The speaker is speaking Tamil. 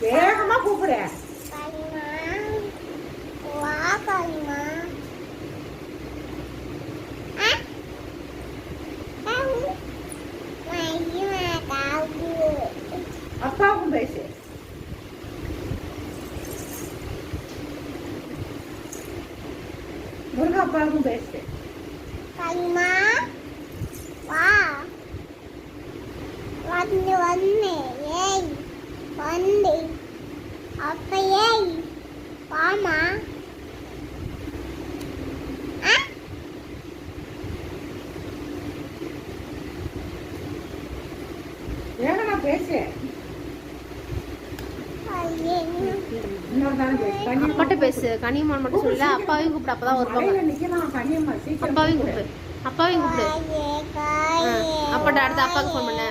வேகமா கூப்பிடு. அப்பாவுக்கும் பேசு. முருகா அப்பாவுக்கும் பேசு. கல்மா வா வந்து வந்து ஏய் வந்து அப்ப ஏய் வாமா வேகமா பேசு. இன்னொரு தானே பேசு. அப்பாட்ட பேசு. கனியம்மான் மட்டும் சொல்லல, அப்பாவையும் கூப்பிடு. அப்பதான் வருவாங்க. அப்பாவையும் கூப்பிடு. அப்பாவையும் கூப்பிடு. அப்பாட்ட அடுத்து அப்பாவுக்கு ஃபோன் பண்ண.